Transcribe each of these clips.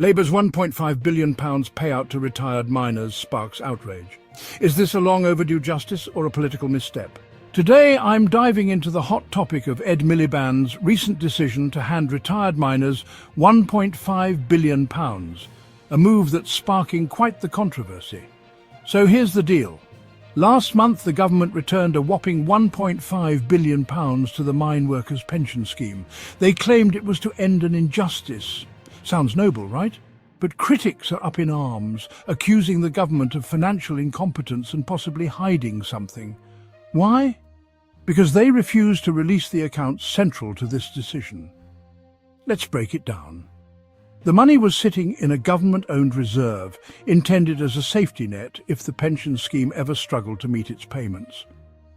Labour's £1.5 billion payout to retired miners sparks outrage. Is this a long overdue justice or a political misstep? Today I'm diving into the hot topic of Ed Miliband's recent decision to hand retired miners £1.5 billion, a move that's sparking quite the controversy. So here's the deal. Last month the government returned a whopping £1.5 billion to the mine workers' pension scheme. They claimed it was to end an injustice. Sounds noble, right? But critics are up in arms, accusing the government of financial incompetence and possibly hiding something. Why? Because they refuse to release the accounts central to this decision. Let's break it down. The money was sitting in a government-owned reserve, intended as a safety net if the pension scheme ever struggled to meet its payments.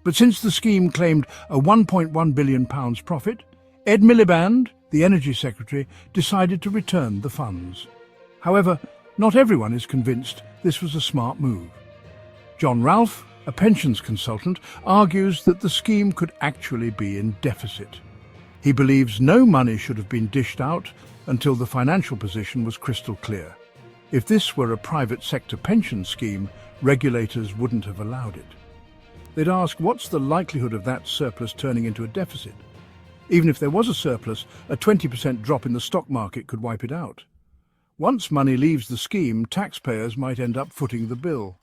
But since the scheme claimed a £1.1 billion profit, Ed Miliband, the Energy Secretary, decided to return the funds. However, not everyone is convinced this was a smart move. John Ralph, a pensions consultant, argues that the scheme could actually be in deficit. He believes no money should have been dished out until the financial position was crystal clear. If this were a private sector pension scheme, regulators wouldn't have allowed it. They'd ask, what's the likelihood of that surplus turning into a deficit? Even if there was a surplus, a 20% drop in the stock market could wipe it out. Once money leaves the scheme, taxpayers might end up footing the bill.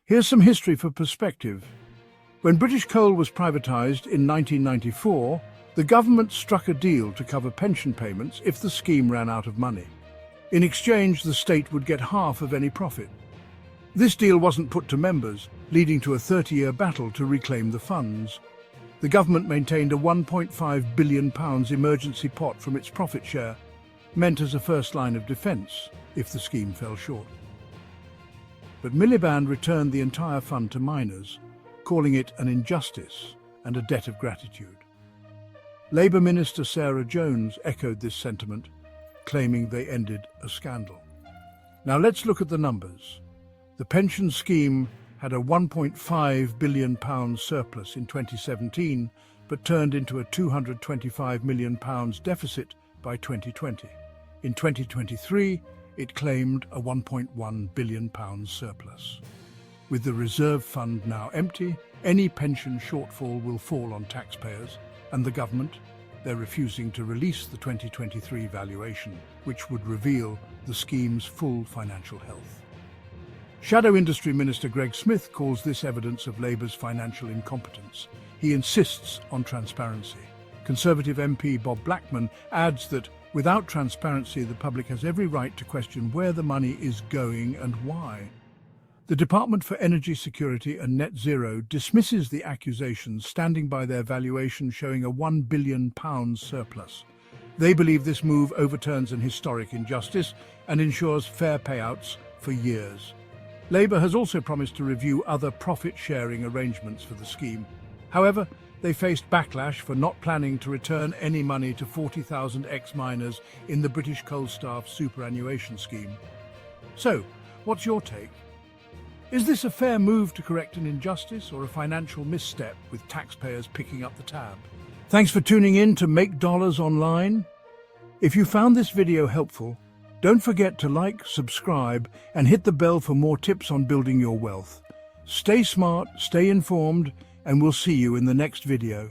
Here's some history for perspective. When British coal was privatised in 1994, the government struck a deal to cover pension payments if the scheme ran out of money. In exchange, the state would get half of any profit. This deal wasn't put to members, leading to a 30-year battle to reclaim the funds. The government maintained a £1.5 billion emergency pot from its profit share, meant as a first line of defence if the scheme fell short. But Miliband returned the entire fund to miners, calling it an injustice and a debt of gratitude. Labour Minister Sarah Jones echoed this sentiment, claiming they ended a scandal. Now let's look at the numbers. The pension scheme had a £1.5 billion surplus in 2017, but turned into a £225 million deficit by 2020. In 2023, it claimed a £1.1 billion surplus. With the reserve fund now empty, any pension shortfall will fall on taxpayers, and the government, they're refusing to release the 2023 valuation, which would reveal the scheme's full financial health. Shadow Industry Minister Greg Smith calls this evidence of Labour's financial incompetence. He insists on transparency. Conservative MP Bob Blackman adds that without transparency, the public has every right to question where the money is going and why. The Department for Energy Security and Net Zero dismisses the accusations, standing by their valuation showing a £1 billion surplus. They believe this move overturns an historic injustice and ensures fair payouts for years. Labour has also promised to review other profit-sharing arrangements for the scheme. However, they faced backlash for not planning to return any money to 40,000 ex-miners in the British coal staff superannuation scheme. So, what's your take? Is this a fair move to correct an injustice or a financial misstep with taxpayers picking up the tab? Thanks for tuning in to Make Dollars Online. If you found this video helpful, don't forget to like, subscribe, and hit the bell for more tips on building your wealth. Stay smart, stay informed, and we'll see you in the next video.